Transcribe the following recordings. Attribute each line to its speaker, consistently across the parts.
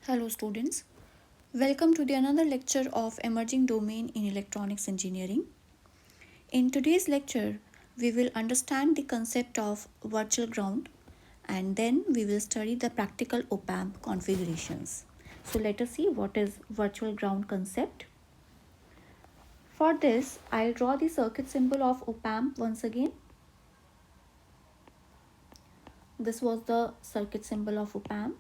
Speaker 1: Hello students, welcome to the another lecture of Emerging Domain in Electronics Engineering. In today's lecture, we will understand the concept of virtual ground and then we will study the practical op-amp configurations. So let us see what is virtual ground concept. For this, I'll draw the circuit symbol of op-amp once again. This was the circuit symbol of op-amp.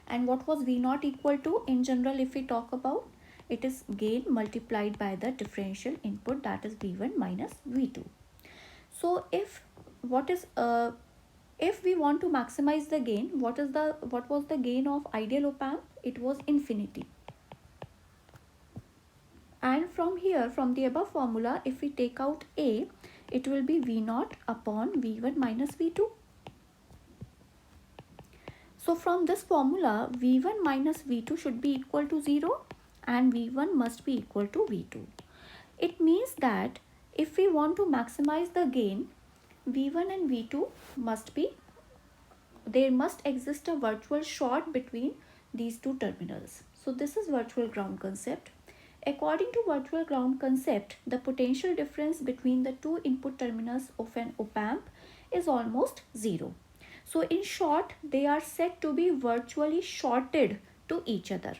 Speaker 1: And what was V naught equal to? In general, if we talk about, it is gain multiplied by the differential input, that is V1 minus V2. So if we want to maximize the gain, what was the gain of ideal op-amp? It was infinity. And from here, from the above formula, if we take out A, it will be V naught upon V1 minus V2. So from this formula, V1 minus V2 should be equal to 0 and V1 must be equal to V2. It means that if we want to maximize the gain, V1 and V2 there must exist a virtual short between these two terminals. So this is virtual ground concept. According to virtual ground concept, the potential difference between the two input terminals of an op-amp is almost 0. So in short, they are said to be virtually shorted to each other.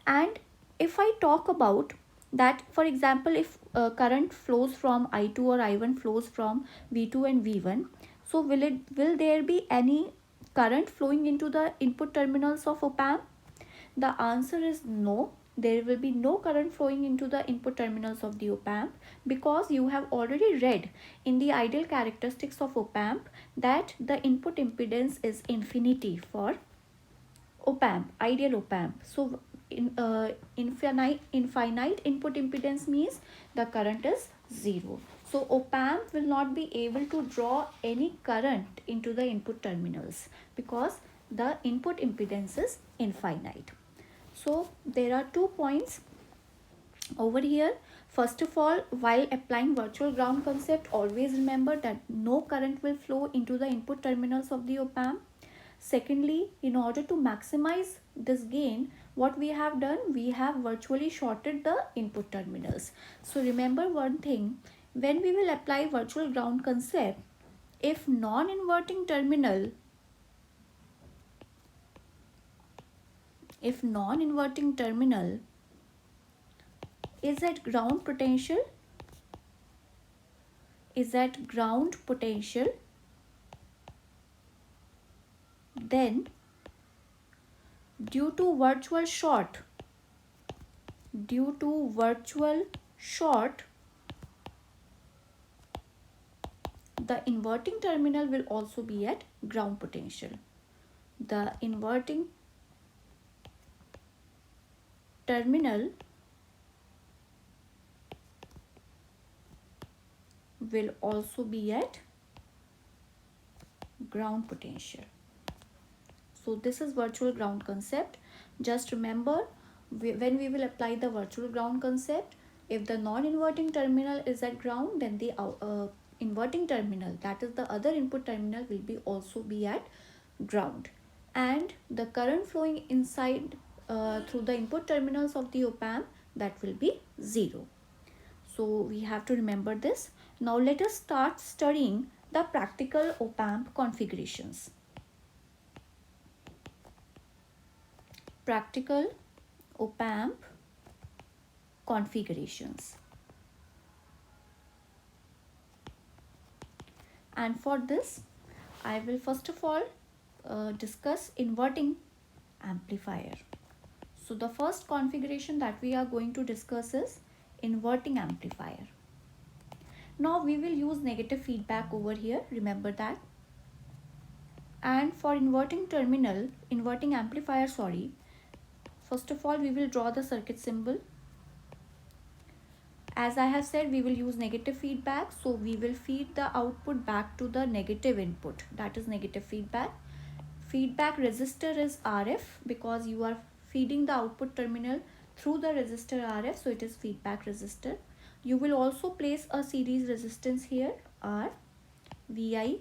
Speaker 1: And if I talk about that, for example, if current flows from I2 or I1 flows from V2 and V1, so will there be any current flowing into the input terminals of op-amp? The answer is no. There will be no current flowing into the input terminals of the op-amp because you have already read in the ideal characteristics of op-amp that the input impedance is infinity for op-amp, ideal op-amp. So infinite input impedance means the current is 0. So op-amp will not be able to draw any current into the input terminals because the input impedance is infinite. So there are 2 points over here. First of all, while applying virtual ground concept, always remember that no current will flow into the input terminals of the op-amp. Secondly, in order to maximize this gain, what we have done, we have virtually shorted the input terminals. So remember one thing, when we will apply virtual ground concept, if non-inverting terminal is at ground potential, then due to virtual short, the inverting terminal will also be at ground potential. The inverting terminal will also be at ground potential. So this is virtual ground concept. Just remember, when we will apply the virtual ground concept, if the non-inverting terminal is at ground, then the inverting terminal, that is the other input terminal, will be also be at ground, and the current flowing inside through the input terminals of the op-amp, that will be 0. So we have to remember this. Now let us start studying the practical op-amp configurations. Practical op-amp configurations. And for this, I will first of all discuss inverting amplifier. So the first configuration that we are going to discuss is inverting amplifier. Now we will use negative feedback over here, remember that. And for inverting amplifier, first of all we will draw the circuit symbol. As I have said, we will use negative feedback, so we will feed the output back to the negative input, that is negative feedback. Feedback resistor is RF because you are feeding the output terminal through the resistor RF, so it is feedback resistor. You will also place a series resistance here, R, VI.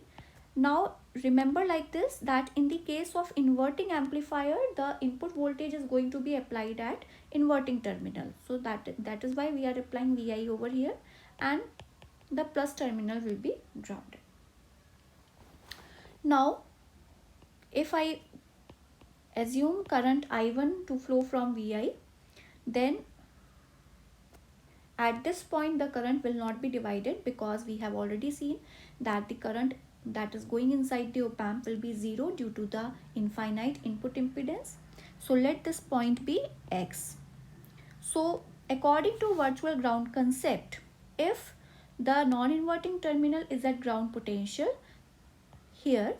Speaker 1: Now remember like this, that in the case of inverting amplifier, the input voltage is going to be applied at inverting terminal. So that is why we are applying Vi over here, and the plus terminal will be grounded. Now if I assume current I1 to flow from Vi, then at this point the current will not be divided, because we have already seen that the current that is going inside the op amp will be 0 due to the infinite input impedance. So let this point be X. So according to virtual ground concept, if the non-inverting terminal is at ground potential here,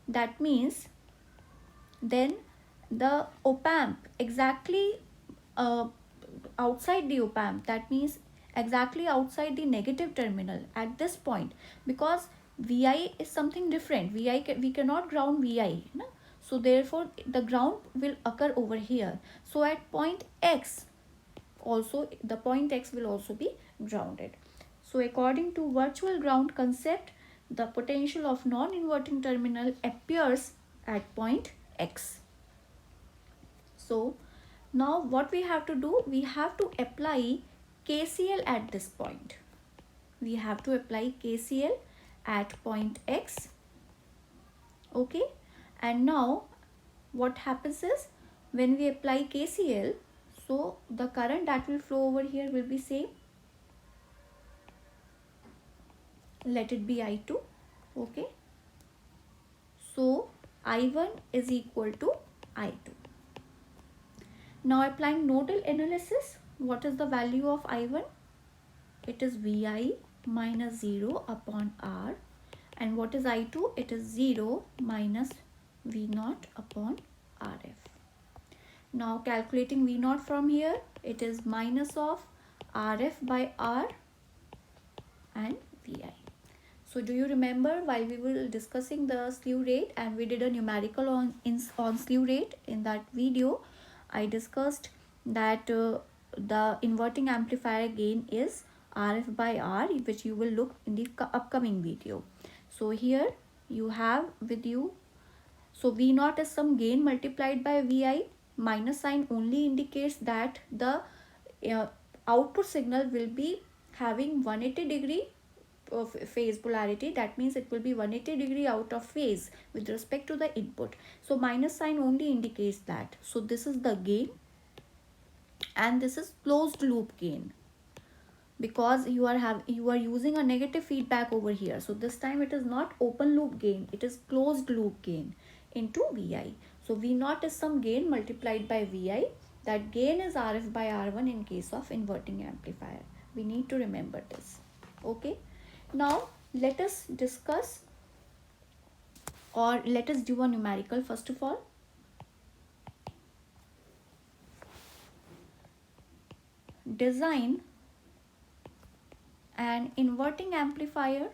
Speaker 1: that means then the op amp exactly outside the op amp, that means exactly outside the negative terminal at this point, because Vi is something different. We cannot ground Vi, no? So therefore the ground will occur over here. So at point X also, the point X will also be grounded. So according to virtual ground concept, the potential of non-inverting terminal appears at point X. So now what we have to do, we have to apply KCL at this point. We have to apply KCL at point X. Okay, and now what happens is, when we apply KCL, so the current that will flow over here will be same. Let it be I2. Okay, so I1 is equal to I2. Now applying nodal analysis, what is the value of I1? It is Vi minus 0 upon R. And what is I2? It is 0 minus V0 upon RF. Now calculating V0 from here, it is minus of RF by R and Vi. So do you remember, while we were discussing the slew rate and we did a numerical on slew rate, in that video I discussed that the inverting amplifier gain is RF by R, which you will look in the upcoming video. So here you have with you, so V0 is some gain multiplied by Vi. Minus sign only indicates that the output signal will be having 180 degree of phase polarity. That means it will be 180 degree out of phase with respect to the input. So minus sign only indicates that. So this is the gain, and this is closed loop gain, because you are using a negative feedback over here. So this time it is not open loop gain, it is closed loop gain into Vi. So V0 is some gain multiplied by Vi. That gain is RF by R1 in case of inverting amplifier. We need to remember this. Okay, now let us discuss, or let us do a numerical first of all. Design an inverting amplifier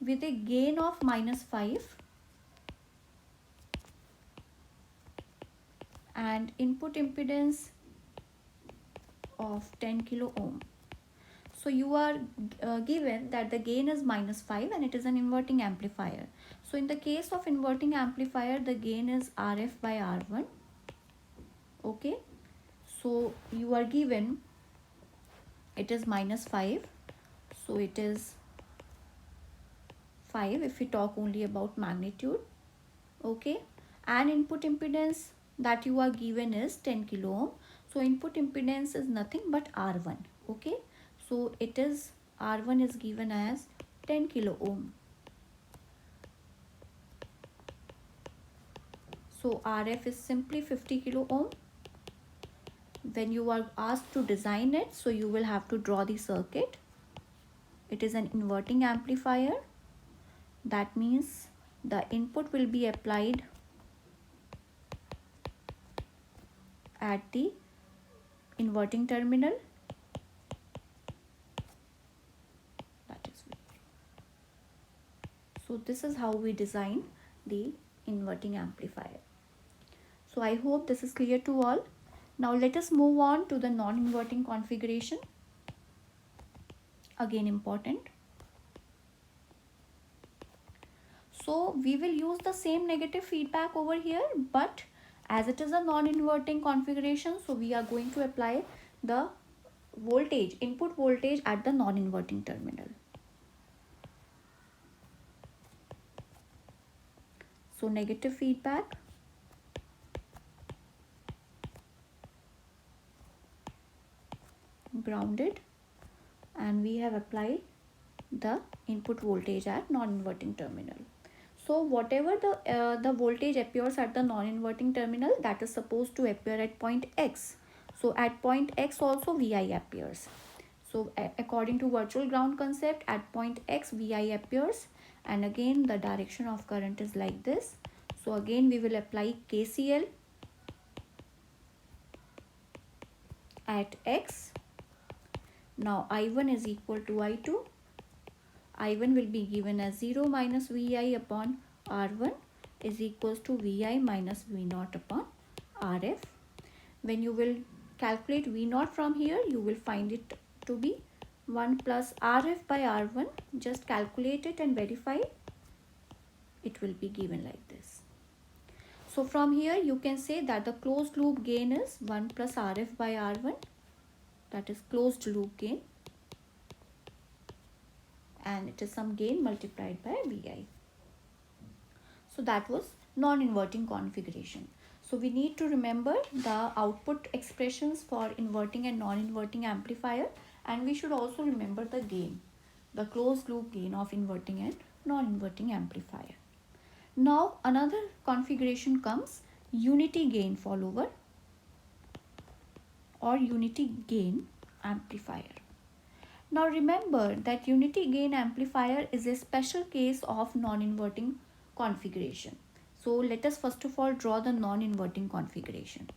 Speaker 1: with a gain of -5 and input impedance of 10 kilo ohm. So you are given that the gain is -5 and it is an inverting amplifier. So in the case of inverting amplifier, the gain is RF by R1. Okay, so you are given it is -5, so it is 5 if we talk only about magnitude. Okay, and input impedance that you are given is 10 kilo ohm. So input impedance is nothing but R1. Okay, so it is R1 is given as 10 kilo ohm. So RF is simply 50 kilo ohm. When you are asked to design it, so you will have to draw the circuit. It is an inverting amplifier. That means the input will be applied at the inverting terminal. That is so this is how we design the inverting amplifier. So I hope this is clear to all. Now let us move on to the non-inverting configuration. again important. So we will use the same negative feedback over here, but as it is a non-inverting configuration, so we are going to apply the voltage, input voltage at the non-inverting terminal. So negative feedback, grounded, and we have applied the input voltage at non-inverting terminal. So whatever the voltage appears at the non-inverting terminal, that is supposed to appear at point X. So at point X also Vi appears. So according to virtual ground concept, at point X Vi appears, and again the direction of current is like this. So again we will apply KCL at X. Now I1 is equal to I2. I1 will be given as 0 minus Vi upon R1 is equals to Vi minus V0 upon Rf. When you will calculate V0 from here, you will find it to be 1 plus Rf by R1. Just calculate it and verify. It will be given like this. So from here you can say that the closed loop gain is 1 plus Rf by R1. That is closed loop gain. And it is some gain multiplied by Vi. So that was non-inverting configuration. So we need to remember the output expressions for inverting and non-inverting amplifier, and we should also remember the gain, the closed loop gain of inverting and non-inverting amplifier. Now another configuration comes, unity gain follower or unity gain amplifier. Now remember that unity gain amplifier is a special case of non-inverting configuration. So let us first of all draw the non-inverting configuration.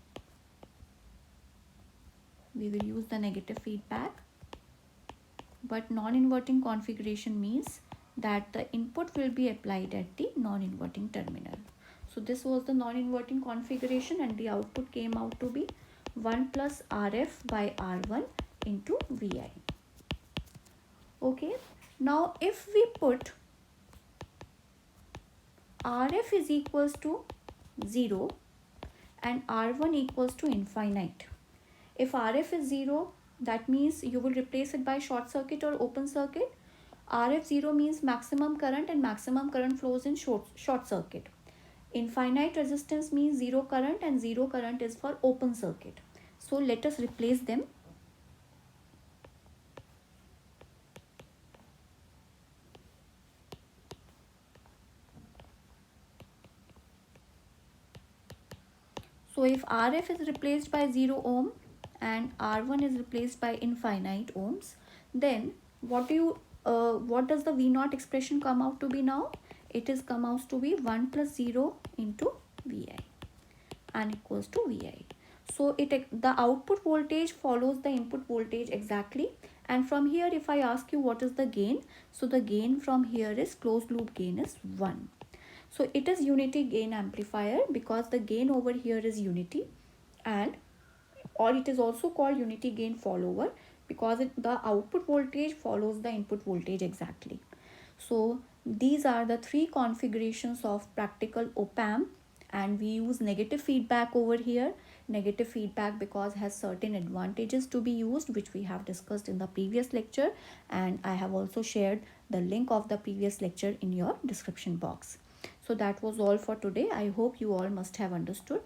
Speaker 1: We will use the negative feedback, but non-inverting configuration means that the input will be applied at the non-inverting terminal. So this was the non-inverting configuration, and the output came out to be 1 plus Rf by R1 into Vi. Okay, now if we put Rf is equals to 0 and R1 equals to infinite. If Rf is 0, that means you will replace it by short circuit or open circuit. Rf 0 means maximum current, and maximum current flows in short circuit. Infinite resistance means 0 current, and 0 current is for open circuit. So let us replace them. So if Rf is replaced by 0 ohm and R1 is replaced by infinite ohms, then what does the V0 expression come out to be now? It is come out to be 1 plus 0 into Vi and equals to Vi. So the output voltage follows the input voltage exactly, and from here if I ask you what is the gain, so the gain from here is closed loop gain is 1. So it is unity gain amplifier because the gain over here is unity, and or it is also called unity gain follower because the output voltage follows the input voltage exactly. So these are the three configurations of practical op-amp, and we use negative feedback over here. Negative feedback because has certain advantages to be used, which we have discussed in the previous lecture, and I have also shared the link of the previous lecture in your description box. So that was all for today. I hope you all must have understood.